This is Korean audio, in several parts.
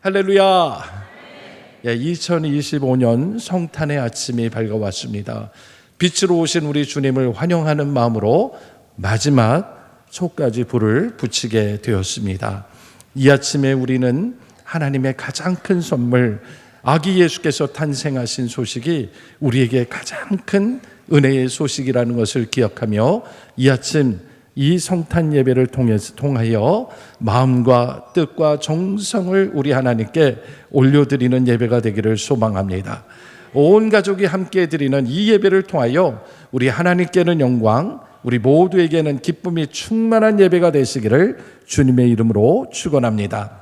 할렐루야. 2025년 성탄의 아침이 밝아왔습니다. 빛으로 오신 우리 주님을 환영하는 마음으로 마지막 초까지 불을 붙이게 되었습니다. 이 아침에 우리는 하나님의 가장 큰 선물, 아기 예수께서 탄생하신 소식이 우리에게 가장 큰 은혜의 소식이라는 것을 기억하며 이 아침 이 성탄 예배를 통하여 마음과 뜻과 정성을 우리 하나님께 올려드리는 예배가 되기를 소망합니다. 온 가족이 함께 드리는 이 예배를 통하여 우리 하나님께는 영광, 우리 모두에게는 기쁨이 충만한 예배가 되시기를 주님의 이름으로 축원합니다.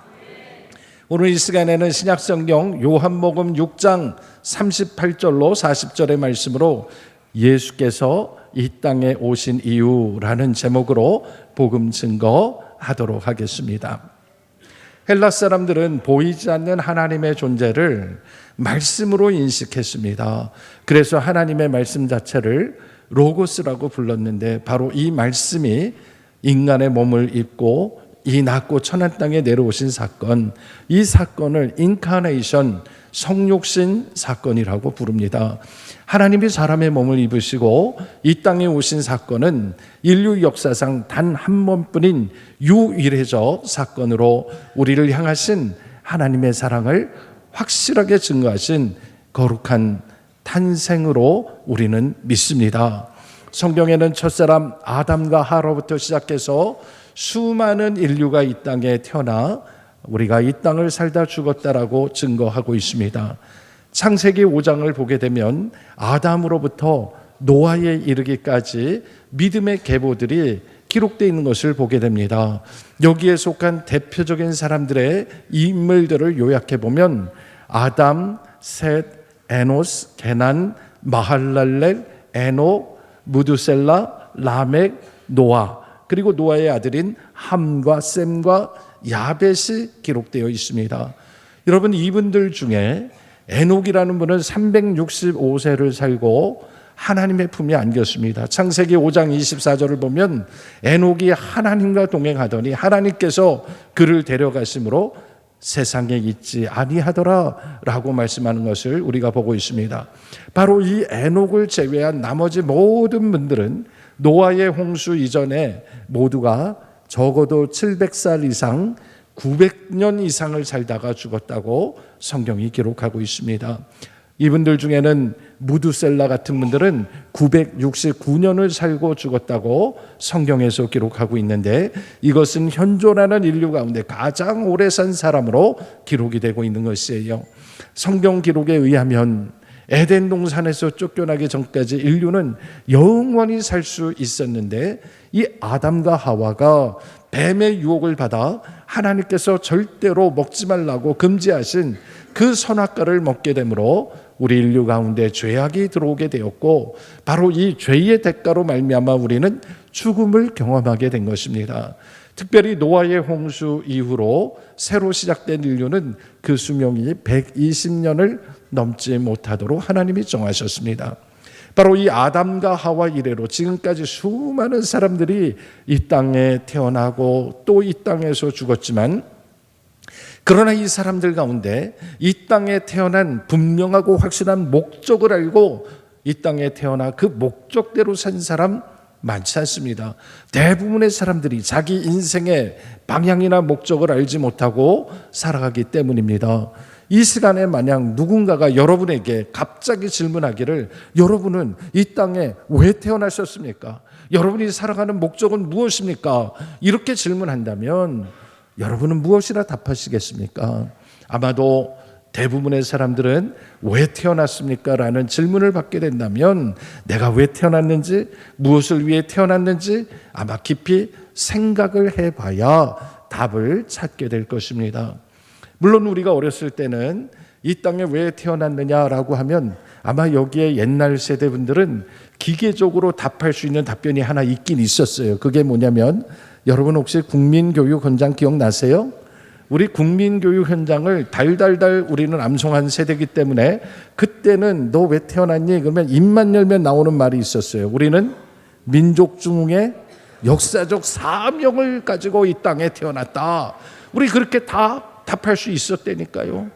오늘 이 시간에는 신약성경 요한복음 6장 38절로 40절의 말씀으로 예수께서 이 땅에 오신 이유라는 제목으로 복음 증거하도록 하겠습니다. 헬라 사람들은 보이지 않는 하나님의 존재를 말씀으로 인식했습니다. 그래서 하나님의 말씀 자체를 로고스라고 불렀는데 바로 이 말씀이 인간의 몸을 입고 이 낮고 천한 땅에 내려오신 사건, 이 사건을 인카네이션, 성육신 사건이라고 부릅니다. 하나님이 사람의 몸을 입으시고 이 땅에 오신 사건은 인류 역사상 단 한 번뿐인 유일해적 사건으로 우리를 향하신 하나님의 사랑을 확실하게 증거하신 거룩한 탄생으로 우리는 믿습니다. 성경에는 첫사람 아담과 하와로부터 시작해서 수많은 인류가 이 땅에 태어나 우리가 이 땅을 살다 죽었다라고 증거하고 있습니다. 창세기 5장을 보게 되면 아담으로부터 노아에 이르기까지 믿음의 계보들이 기록되어 있는 것을 보게 됩니다. 여기에 속한 대표적인 사람들의 인물들을 요약해 보면 아담, 셋, 에노스, 게난, 마할랄렐, 에녹, 무두셀라, 라멕, 노아, 그리고 노아의 아들인 함과 셈과 야벳이 기록되어 있습니다. 여러분, 이분들 중에 에녹이라는 분은 365세를 살고 하나님의 품에 안겼습니다. 창세기 5장 24절을 보면 에녹이 하나님과 동행하더니 하나님께서 그를 데려가심으로 세상에 있지 아니하더라 라고 말씀하는 것을 우리가 보고 있습니다. 바로 이 에녹을 제외한 나머지 모든 분들은 노아의 홍수 이전에 모두가 적어도 700살 이상 900년 이상을 살다가 죽었다고 성경이 기록하고 있습니다. 이분들 중에는 무두셀라 같은 분들은 969년을 살고 죽었다고 성경에서 기록하고 있는데 이것은 현존하는 인류 가운데 가장 오래 산 사람으로 기록이 되고 있는 것이에요. 성경 기록에 의하면 에덴 동산에서 쫓겨나기 전까지 인류는 영원히 살 수 있었는데 이 아담과 하와가 뱀의 유혹을 받아 하나님께서 절대로 먹지 말라고 금지하신 그 선악과를 먹게 되므로 우리 인류 가운데 죄악이 들어오게 되었고 바로 이 죄의 대가로 말미암아 우리는 죽음을 경험하게 된 것입니다. 특별히 노아의 홍수 이후로 새로 시작된 인류는 그 수명이 120년을 넘지 못하도록 하나님이 정하셨습니다. 바로 이 아담과 하와 이래로 지금까지 수많은 사람들이 이 땅에 태어나고 또 이 땅에서 죽었지만 그러나 이 사람들 가운데 이 땅에 태어난 분명하고 확실한 목적을 알고 이 땅에 태어나 그 목적대로 산 사람 많지 않습니다. 대부분의 사람들이 자기 인생의 방향이나 목적을 알지 못하고 살아가기 때문입니다. 이 시간에 만약 누군가가 여러분에게 갑자기 질문하기를 여러분은 이 땅에 왜 태어나셨습니까? 여러분이 살아가는 목적은 무엇입니까? 이렇게 질문한다면 여러분은 무엇이라 답하시겠습니까? 아마도 대부분의 사람들은 왜 태어났습니까? 라는 질문을 받게 된다면 내가 왜 태어났는지, 무엇을 위해 태어났는지 아마 깊이 생각을 해봐야 답을 찾게 될 것입니다. 물론 우리가 어렸을 때는 이 땅에 왜 태어났느냐라고 하면 아마 여기에 옛날 세대분들은 기계적으로 답할 수 있는 답변이 하나 있긴 있었어요. 그게 뭐냐면 여러분 혹시 국민교육 현장 기억나세요? 우리 국민교육 현장을 달달달 우리는 암송한 세대이기 때문에 그때는 너 왜 태어났니? 그러면 입만 열면 나오는 말이 있었어요. 우리는 민족 중흥의 역사적 사명을 가지고 이 땅에 태어났다. 우리 그렇게 다 답할 수 있었다니까요.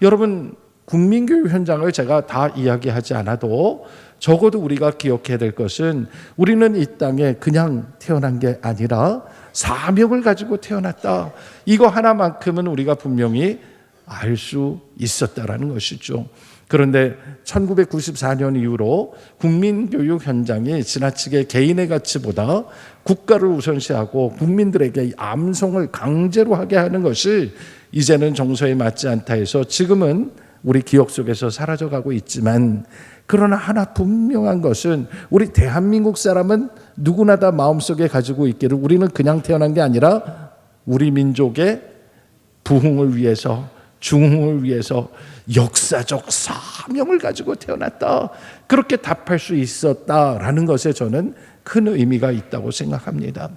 여러분, 국민교육 현장을 제가 다 이야기하지 않아도 적어도 우리가 기억해야 될 것은 우리는 이 땅에 그냥 태어난 게 아니라 사명을 가지고 태어났다. 이거 하나만큼은 우리가 분명히 알 수 있었다라는 것이죠. 그런데 1994년 이후로 국민교육 현장이 지나치게 개인의 가치보다 국가를 우선시하고 국민들에게 암송을 강제로 하게 하는 것이 이제는 정서에 맞지 않다 해서 지금은 우리 기억 속에서 사라져가고 있지만, 그러나 하나 분명한 것은 우리 대한민국 사람은 누구나 다 마음속에 가지고 있기를 우리는 그냥 태어난 게 아니라 우리 민족의 부흥을 위해서, 중흥을 위해서 역사적 사명을 가지고 태어났다. 그렇게 답할 수 있었다라는 것에 저는 큰 의미가 있다고 생각합니다.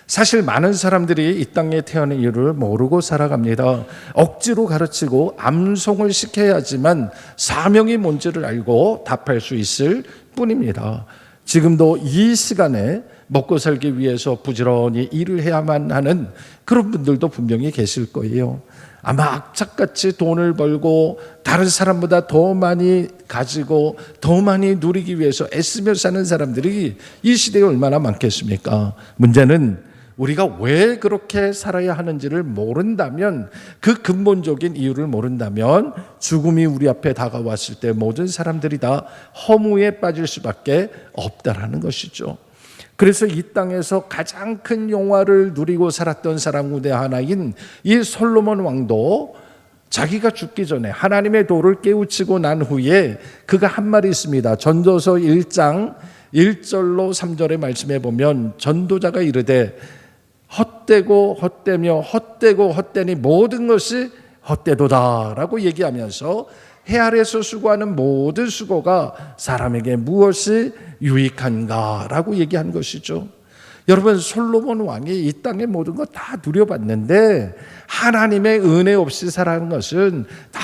사실 많은 사람들이 이 땅에 태어난 이유를 모르고 살아갑니다. 억지로 가르치고 암송을 시켜야지만 사명이 뭔지를 알고 답할 수 있을 뿐입니다. 지금도 이 시간에 먹고 살기 위해서 부지런히 일을 해야만 하는 그런 분들도 분명히 계실 거예요. 아마 악착같이 돈을 벌고 다른 사람보다 더 많이 가지고 더 많이 누리기 위해서 애쓰며 사는 사람들이 이 시대에 얼마나 많겠습니까? 문제는 우리가 왜 그렇게 살아야 하는지를 모른다면, 그 근본적인 이유를 모른다면 죽음이 우리 앞에 다가왔을 때 모든 사람들이 다 허무에 빠질 수밖에 없다라는 것이죠. 그래서 이 땅에서 가장 큰 영화를 누리고 살았던 사람 가운데 하나인 이 솔로몬 왕도 자기가 죽기 전에 하나님의 도를 깨우치고 난 후에 그가 한 말이 있습니다. 전도서 1장 1절로 3절의 말씀에 보면 전도자가 이르되 헛되고 헛되며 헛되고 헛되니 모든 것이 헛되도다 라고 얘기하면서 해 아래에서 수고하는 모든 수고가 사람에게 무엇이 유익한가 라고 얘기한 것이죠. 여러분, 솔로몬 왕이 이 땅의 모든 것 다 누려봤는데 하나님의 은혜 없이 살아가는 것은 다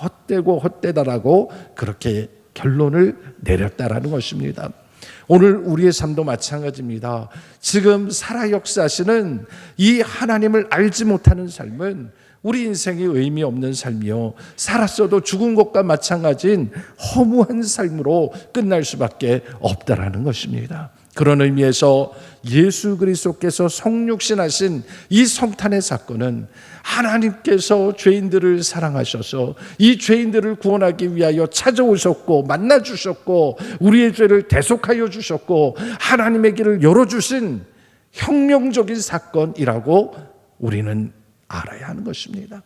헛되고 헛되다라고 그렇게 결론을 내렸다라는 것입니다. 오늘 우리의 삶도 마찬가지입니다. 지금 살아 역사하시는 이 하나님을 알지 못하는 삶은 우리 인생이 의미 없는 삶이요, 살았어도 죽은 것과 마찬가지인 허무한 삶으로 끝날 수밖에 없다라는 것입니다. 그런 의미에서 예수 그리스도께서 성육신하신 이 성탄의 사건은 하나님께서 죄인들을 사랑하셔서 이 죄인들을 구원하기 위하여 찾아오셨고 만나주셨고 우리의 죄를 대속하여 주셨고 하나님의 길을 열어주신 혁명적인 사건이라고 우리는 알아야 하는 것입니다.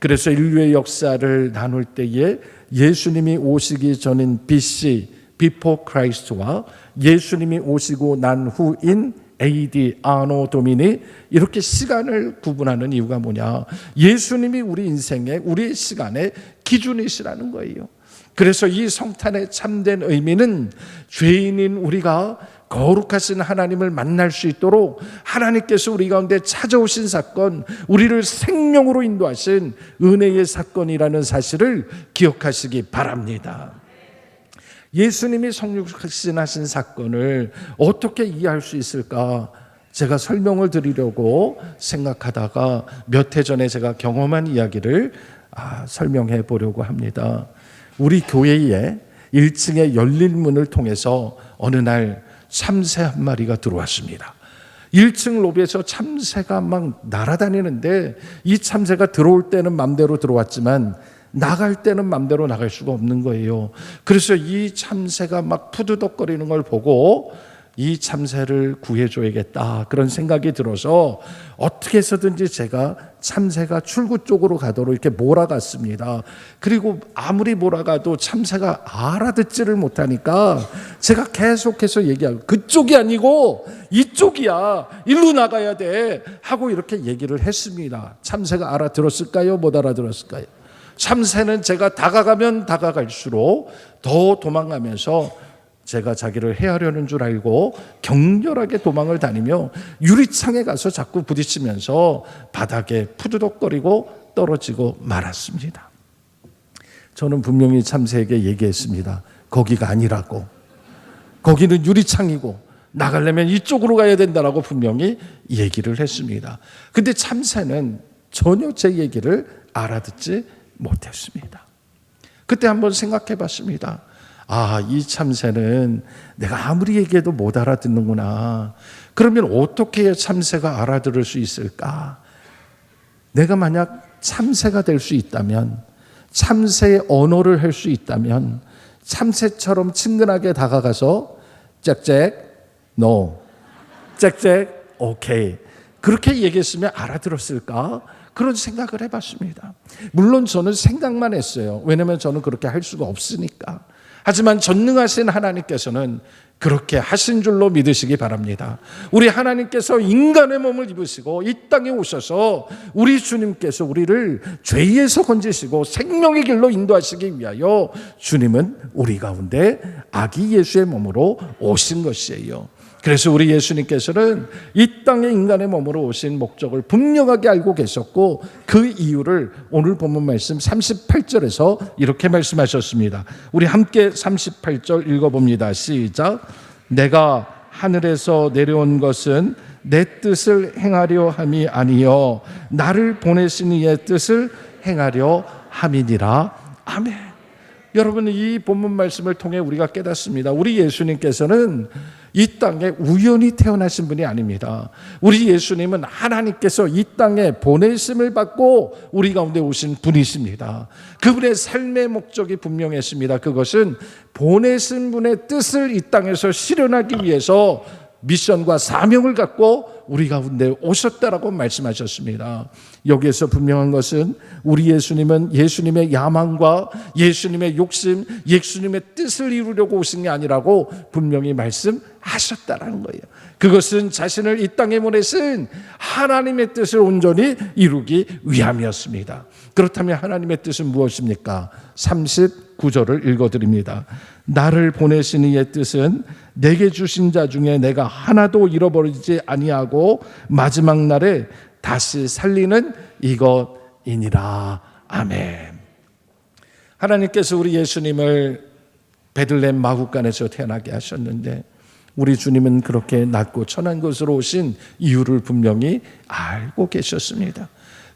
그래서 인류의 역사를 나눌 때에 예수님이 오시기 전인 BC, Before Christ와 예수님이 오시고 난 후인 AD, 아노 도미니, 이렇게 시간을 구분하는 이유가 뭐냐? 예수님이 우리 인생의, 우리 시간의 기준이시라는 거예요. 그래서 이 성탄의 참된 의미는 죄인인 우리가 거룩하신 하나님을 만날 수 있도록 하나님께서 우리 가운데 찾아오신 사건, 우리를 생명으로 인도하신 은혜의 사건이라는 사실을 기억하시기 바랍니다. 예수님이 성육신하신 사건을 어떻게 이해할 수 있을까? 제가 설명을 드리려고 생각하다가 몇 해 전에 제가 경험한 이야기를 설명해 보려고 합니다. 우리 교회에 1층의 열린 문을 통해서 어느 날 참새 한 마리가 들어왔습니다. 1층 로비에서 참새가 막 날아다니는데 이 참새가 들어올 때는 맘대로 들어왔지만 나갈 때는 맘대로 나갈 수가 없는 거예요. 그래서 이 참새가 막 푸드덕거리는 걸 보고 이 참새를 구해줘야겠다 그런 생각이 들어서 어떻게 해서든지 제가 참새가 출구 쪽으로 가도록 이렇게 몰아갔습니다. 그리고 아무리 몰아가도 참새가 알아듣지를 못하니까 제가 계속해서 얘기하고 그쪽이 아니고 이쪽이야, 일로 나가야 돼 하고 이렇게 얘기를 했습니다. 참새가 알아들었을까요? 못 알아들었을까요? 참새는 제가 다가가면 다가갈수록 더 도망가면서 제가 자기를 해하려는 줄 알고 격렬하게 도망을 다니며 유리창에 가서 자꾸 부딪히면서 바닥에 푸드덕거리고 떨어지고 말았습니다. 저는 분명히 참새에게 얘기했습니다. 거기가 아니라고. 거기는 유리창이고 나가려면 이쪽으로 가야 된다라고 분명히 얘기를 했습니다. 근데 참새는 전혀 제 얘기를 알아듣지 못했습니다. 그때 한번 생각해 봤습니다. 이 참새는 내가 아무리 얘기해도 못 알아듣는구나. 그러면 어떻게 해야 참새가 알아들을 수 있을까? 내가 만약 참새가 될 수 있다면, 참새의 언어를 할 수 있다면, 참새처럼 친근하게 다가가서 짹짹, no, 짹짹, 오케이, 그렇게 얘기했으면 알아들었을까? 그런 생각을 해봤습니다. 물론 저는 생각만 했어요. 왜냐하면 저는 그렇게 할 수가 없으니까. 하지만 전능하신 하나님께서는 그렇게 하신 줄로 믿으시기 바랍니다. 우리 하나님께서 인간의 몸을 입으시고 이 땅에 오셔서 우리 주님께서 우리를 죄에서 건지시고 생명의 길로 인도하시기 위하여 주님은 우리 가운데 아기 예수의 몸으로 오신 것이에요. 그래서 우리 예수님께서는 이 땅에 인간의 몸으로 오신 목적을 분명하게 알고 계셨고, 그 이유를 오늘 본문 말씀 38절에서 이렇게 말씀하셨습니다. 우리 함께 38절 읽어봅니다. 시작. 내가 하늘에서 내려온 것은 내 뜻을 행하려 함이 아니요 나를 보내신 이의 뜻을 행하려 함이니라. 아멘. 여러분, 이 본문 말씀을 통해 우리가 깨닫습니다. 우리 예수님께서는 이 땅에 우연히 태어나신 분이 아닙니다. 우리 예수님은 하나님께서 이 땅에 보내심을 받고 우리 가운데 오신 분이십니다. 그분의 삶의 목적이 분명했습니다. 그것은 보내신 분의 뜻을 이 땅에서 실현하기 위해서 미션과 사명을 갖고 우리 가운데 오셨다라고 말씀하셨습니다. 여기에서 분명한 것은 우리 예수님은 예수님의 야망과 예수님의 욕심, 예수님의 뜻을 이루려고 오신 게 아니라고 분명히 말씀하셨다라는 거예요. 그것은 자신을 이 땅에 보내신 하나님의 뜻을 온전히 이루기 위함이었습니다. 그렇다면 하나님의 뜻은 무엇입니까? 39절을 읽어드립니다. 나를 보내신 이의 뜻은 내게 주신 자 중에 내가 하나도 잃어버리지 아니하고 마지막 날에 다시 살리는 이것이니라. 아멘. 하나님께서 우리 예수님을 베들레헴 마구간에서 태어나게 하셨는데, 우리 주님은 그렇게 낮고 천한 곳으로 오신 이유를 분명히 알고 계셨습니다.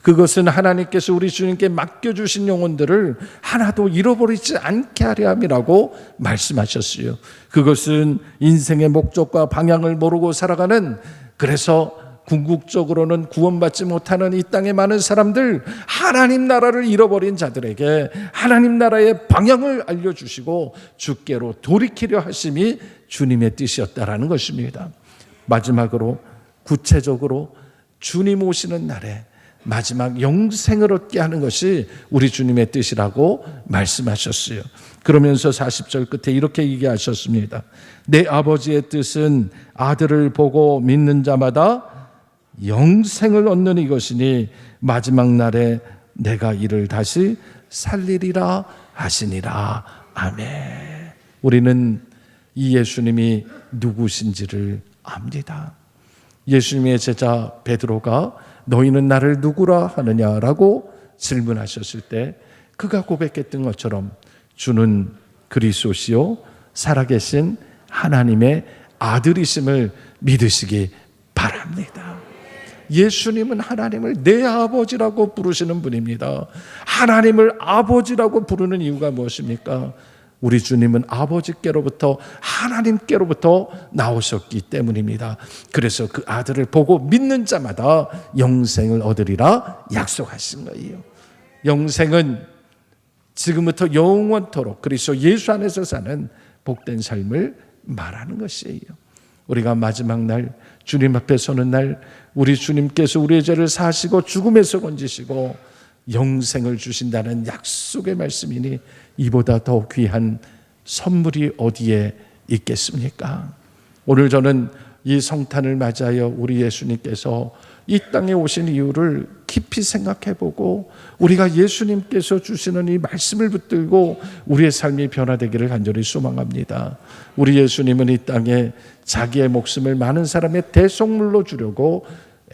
그것은 하나님께서 우리 주님께 맡겨주신 영혼들을 하나도 잃어버리지 않게 하려 함이라고 말씀하셨어요. 그것은 인생의 목적과 방향을 모르고 살아가는, 그래서 궁극적으로는 구원받지 못하는 이 땅의 많은 사람들, 하나님 나라를 잃어버린 자들에게 하나님 나라의 방향을 알려주시고 주께로 돌이키려 하심이 주님의 뜻이었다라는 것입니다. 마지막으로 구체적으로 주님 오시는 날에 마지막 영생을 얻게 하는 것이 우리 주님의 뜻이라고 말씀하셨어요. 그러면서 40절 끝에 이렇게 얘기하셨습니다. 내 아버지의 뜻은 아들을 보고 믿는 자마다 영생을 얻는 이것이니 마지막 날에 내가 이를 다시 살리리라 하시니라. 아멘. 우리는 이 예수님이 누구신지를 압니다. 예수님의 제자 베드로가 너희는 나를 누구라 하느냐라고 질문하셨을 때 그가 고백했던 것처럼 주는 그리스도시요 살아계신 하나님의 아들이심을 믿으시기 바랍니다. 예수님은 하나님을 내 아버지라고 부르시는 분입니다. 하나님을 아버지라고 부르는 이유가 무엇입니까? 우리 주님은 아버지께로부터 하나님께로부터 나오셨기 때문입니다. 그래서 그 아들을 보고 믿는 자마다 영생을 얻으리라 약속하신 거예요. 영생은 지금부터 영원토록 그리스도 예수 안에서 사는 복된 삶을 말하는 것이에요. 우리가 마지막 날 주님 앞에 서는 날 우리 주님께서 우리의 죄를 사하시고 죽음에서 건지시고 영생을 주신다는 약속의 말씀이니 이보다 더 귀한 선물이 어디에 있겠습니까? 오늘 저는 이 성탄을 맞이하여 우리 예수님께서 이 땅에 오신 이유를 깊이 생각해보고 우리가 예수님께서 주시는 이 말씀을 붙들고 우리의 삶이 변화되기를 간절히 소망합니다. 우리 예수님은 이 땅에 자기의 목숨을 많은 사람의 대속물로 주려고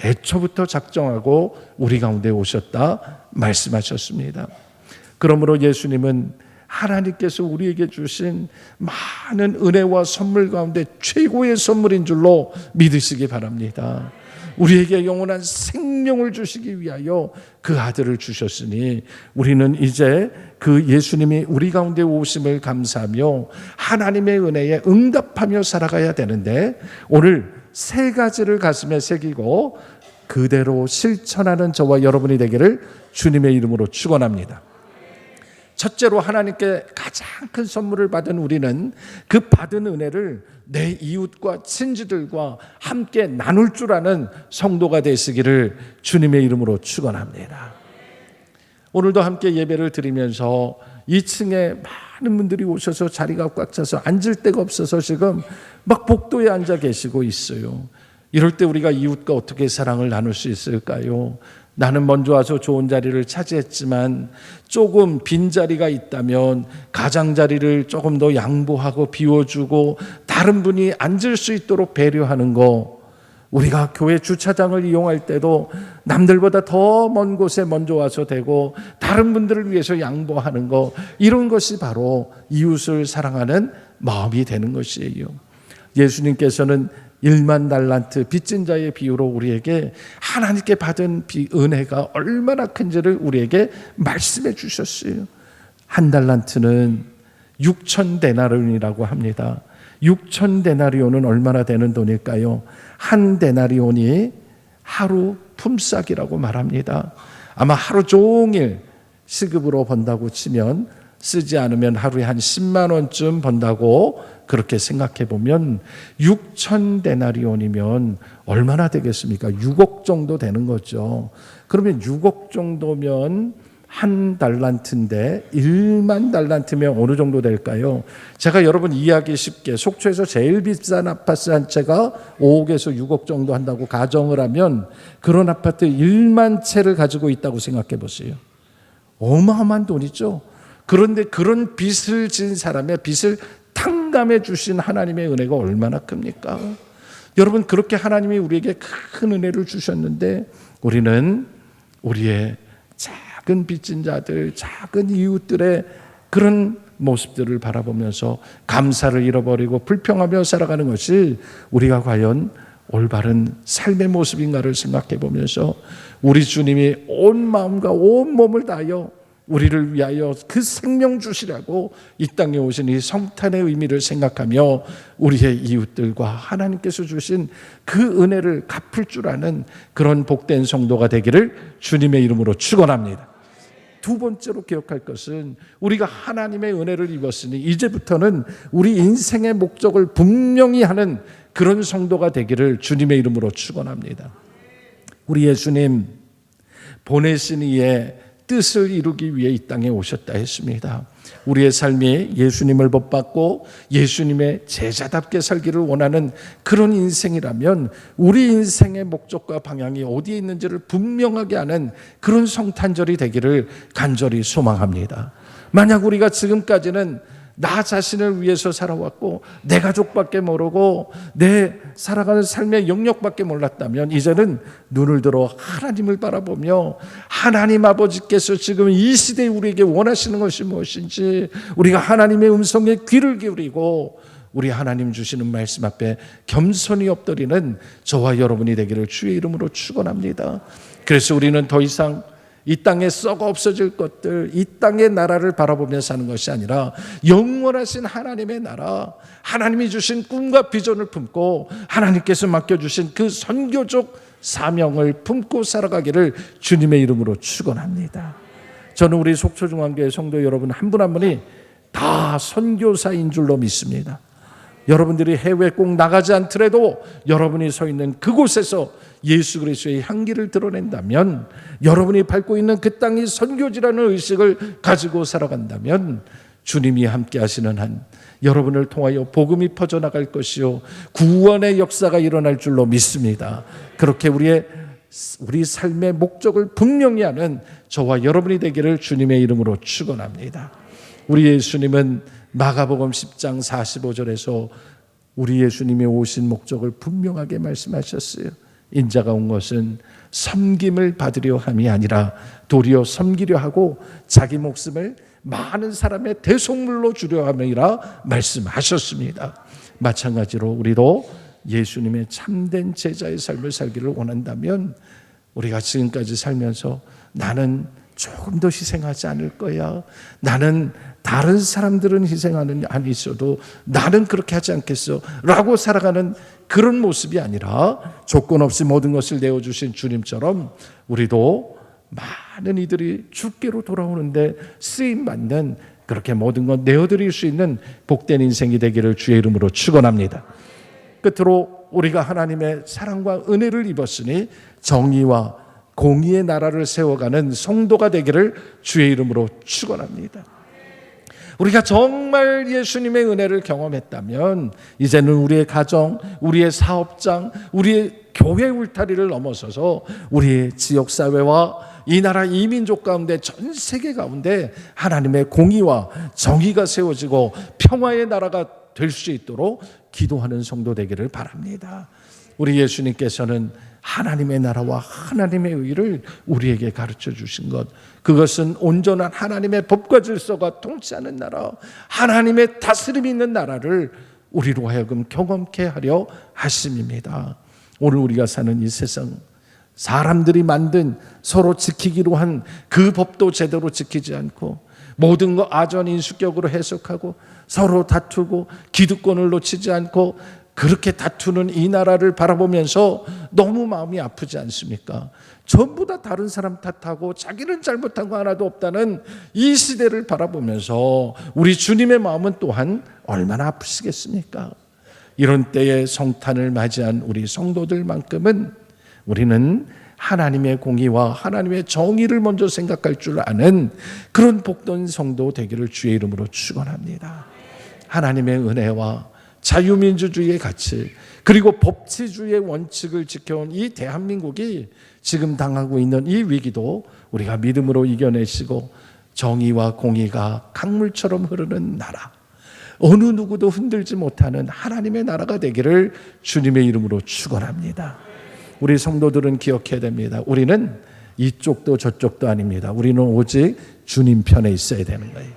애초부터 작정하고 우리 가운데 오셨다 말씀하셨습니다. 그러므로 예수님은 하나님께서 우리에게 주신 많은 은혜와 선물 가운데 최고의 선물인 줄로 믿으시기 바랍니다. 우리에게 영원한 생명을 주시기 위하여 그 아들을 주셨으니 우리는 이제 그 예수님이 우리 가운데 오심을 감사하며 하나님의 은혜에 응답하며 살아가야 되는데, 오늘 세 가지를 가슴에 새기고 그대로 실천하는 저와 여러분이 되기를 주님의 이름으로 축원합니다. 첫째로, 하나님께 가장 큰 선물을 받은 우리는 그 받은 은혜를 내 이웃과 친지들과 함께 나눌 줄 아는 성도가 되시기를 주님의 이름으로 축원합니다. 오늘도 함께 예배를 드리면서 2층에 많은 분들이 오셔서 자리가 꽉 차서 앉을 데가 없어서 지금 막 복도에 앉아 계시고 있어요. 이럴 때 우리가 이웃과 어떻게 사랑을 나눌 수 있을까요? 나는 먼저 와서 좋은 자리를 차지했지만 조금 빈자리가 있다면 가장자리를 조금 더 양보하고 비워주고 다른 분이 앉을 수 있도록 배려하는 거, 우리가 교회 주차장을 이용할 때도 남들보다 더 먼 곳에 먼저 와서 대고 다른 분들을 위해서 양보하는 거, 이런 것이 바로 이웃을 사랑하는 마음이 되는 것이에요. 예수님께서는 1만 달란트 빚진 자의 비유로 우리에게 하나님께 받은 은혜가 얼마나 큰지를 우리에게 말씀해 주셨어요. 한 달란트는 6천 데나리온이라고 합니다. 6천 데나리온은 얼마나 되는 돈일까요? 한 데나리온이 하루 품삯이라고 말합니다. 아마 하루 종일 시급으로 번다고 치면, 쓰지 않으면 하루에 한 10만 원쯤 번다고 그렇게 생각해 보면 6천 데나리온이면 얼마나 되겠습니까? 6억 정도 되는 거죠. 그러면 6억 정도면 한 달란트인데 1만 달란트면 어느 정도 될까요? 제가 여러분 이해하기 쉽게 속초에서 제일 비싼 아파트 한 채가 5억에서 6억 정도 한다고 가정을 하면 그런 아파트 1만 채를 가지고 있다고 생각해 보세요. 어마어마한 돈이죠. 그런데 그런 빚을 진 사람의 빚을 탕감해 주신 하나님의 은혜가 얼마나 큽니까? 여러분, 그렇게 하나님이 우리에게 큰 은혜를 주셨는데 우리는 우리의 작은 빚진 자들, 작은 이웃들의 그런 모습들을 바라보면서 감사를 잃어버리고 불평하며 살아가는 것이 우리가 과연 올바른 삶의 모습인가를 생각해 보면서 우리 주님이 온 마음과 온 몸을 다하여 우리를 위하여 그 생명 주시라고 이 땅에 오신 이 성탄의 의미를 생각하며 우리의 이웃들과 하나님께서 주신 그 은혜를 갚을 줄 아는 그런 복된 성도가 되기를 주님의 이름으로 축원합니다. 두 번째로 기억할 것은 우리가 하나님의 은혜를 입었으니 이제부터는 우리 인생의 목적을 분명히 하는 그런 성도가 되기를 주님의 이름으로 축원합니다. 우리 예수님 보내신 이의 뜻을 이루기 위해 이 땅에 오셨다 했습니다. 우리의 삶이 예수님을 본받고 예수님의 제자답게 살기를 원하는 그런 인생이라면 우리 인생의 목적과 방향이 어디에 있는지를 분명하게 아는 그런 성탄절이 되기를 간절히 소망합니다. 만약 우리가 지금까지는 나 자신을 위해서 살아왔고 내 가족밖에 모르고 내 살아가는 삶의 영역밖에 몰랐다면 이제는 눈을 들어 하나님을 바라보며 하나님 아버지께서 지금 이 시대에 우리에게 원하시는 것이 무엇인지 우리가 하나님의 음성에 귀를 기울이고 우리 하나님 주시는 말씀 앞에 겸손히 엎드리는 저와 여러분이 되기를 주의 이름으로 축원합니다. 그래서 우리는 더 이상 이 땅에 썩어 없어질 것들, 이 땅의 나라를 바라보며 사는 것이 아니라 영원하신 하나님의 나라, 하나님이 주신 꿈과 비전을 품고 하나님께서 맡겨주신 그 선교적 사명을 품고 살아가기를 주님의 이름으로 축원합니다. 저는 우리 속초중앙교회 성도 여러분 한 분 한 분이 다 선교사인 줄로 믿습니다. 여러분들이 해외 꼭 나가지 않더라도 여러분이 서 있는 그곳에서 예수 그리스도의 향기를 드러낸다면, 여러분이 밟고 있는 그 땅이 선교지라는 의식을 가지고 살아간다면 주님이 함께 하시는 한 여러분을 통하여 복음이 퍼져나갈 것이요 구원의 역사가 일어날 줄로 믿습니다. 그렇게 우리 삶의 목적을 분명히 하는 저와 여러분이 되기를 주님의 이름으로 축원합니다. 우리 예수님은 마가복음 10장 45절에서 우리 예수님이 오신 목적을 분명하게 말씀하셨어요. 인자가 온 것은 섬김을 받으려 함이 아니라 도리어 섬기려 하고 자기 목숨을 많은 사람의 대속물로 주려 함이라 말씀하셨습니다. 마찬가지로 우리도 예수님의 참된 제자의 삶을 살기를 원한다면 우리가 지금까지 살면서 나는 조금 더 희생하지 않을 거야, 나는 다른 사람들은 희생하는 안 있어도 나는 그렇게 하지 않겠어 라고 살아가는 그런 모습이 아니라 조건 없이 모든 것을 내어주신 주님처럼 우리도 많은 이들이 주께로 돌아오는데 쓰임받는 그렇게 모든 것 내어드릴 수 있는 복된 인생이 되기를 주의 이름으로 축원합니다. 끝으로 우리가 하나님의 사랑과 은혜를 입었으니 정의와 공의의 나라를 세워가는 성도가 되기를 주의 이름으로 축원합니다. 우리가 정말 예수님의 은혜를 경험했다면 이제는 우리의 가정, 우리의 사업장, 우리의 교회 울타리를 넘어서서 우리의 지역사회와 이 나라 이민족 가운데 전 세계 가운데 하나님의 공의와 정의가 세워지고 평화의 나라가 될 수 있도록 기도하는 성도 되기를 바랍니다. 우리 예수님께서는 하나님의 나라와 하나님의 의를 우리에게 가르쳐 주신 것, 그것은 온전한 하나님의 법과 질서가 통치하는 나라, 하나님의 다스림이 있는 나라를 우리로 하여금 경험케 하려 하심입니다. 오늘 우리가 사는 이 세상, 사람들이 만든 서로 지키기로 한 그 법도 제대로 지키지 않고 모든 거 아전인수격으로 해석하고 서로 다투고 기득권을 놓치지 않고 그렇게 다투는 이 나라를 바라보면서 너무 마음이 아프지 않습니까? 전부 다 다른 사람 탓하고 자기는 잘못한 거 하나도 없다는 이 시대를 바라보면서 우리 주님의 마음은 또한 얼마나 아프시겠습니까? 이런 때에 성탄을 맞이한 우리 성도들만큼은 우리는 하나님의 공의와 하나님의 정의를 먼저 생각할 줄 아는 그런 복된 성도 되기를 주의 이름으로 축원합니다. 하나님의 은혜와 자유민주주의의 가치, 그리고 법치주의의 원칙을 지켜온 이 대한민국이 지금 당하고 있는 이 위기도 우리가 믿음으로 이겨내시고 정의와 공의가 강물처럼 흐르는 나라, 어느 누구도 흔들지 못하는 하나님의 나라가 되기를 주님의 이름으로 축원합니다. 우리 성도들은 기억해야 됩니다. 우리는 이쪽도 저쪽도 아닙니다. 우리는 오직 주님 편에 있어야 되는 거예요.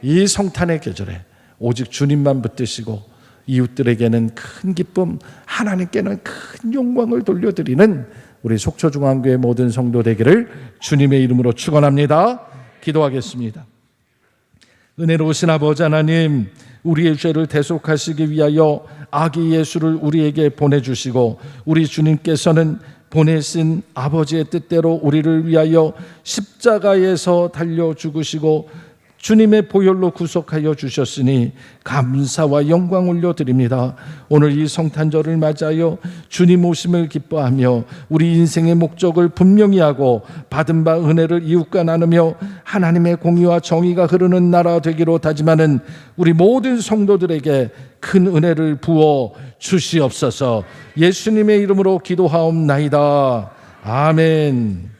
이 성탄의 계절에 오직 주님만 붙드시고 이웃들에게는 큰 기쁨, 하나님께는 큰 영광을 돌려드리는 우리 속초중앙교회 모든 성도 되기를 주님의 이름으로 축원합니다. 기도하겠습니다. 은혜로우신 아버지 하나님, 우리의 죄를 대속하시기 위하여 아기 예수를 우리에게 보내주시고 우리 주님께서는 보내신 아버지의 뜻대로 우리를 위하여 십자가에서 달려 죽으시고 주님의 보혈로 구속하여 주셨으니 감사와 영광 올려드립니다. 오늘 이 성탄절을 맞이하여 주님 오심을 기뻐하며 우리 인생의 목적을 분명히 하고 받은 바 은혜를 이웃과 나누며 하나님의 공의와 정의가 흐르는 나라 되기로 다짐하는 우리 모든 성도들에게 큰 은혜를 부어 주시옵소서. 예수님의 이름으로 기도하옵나이다. 아멘.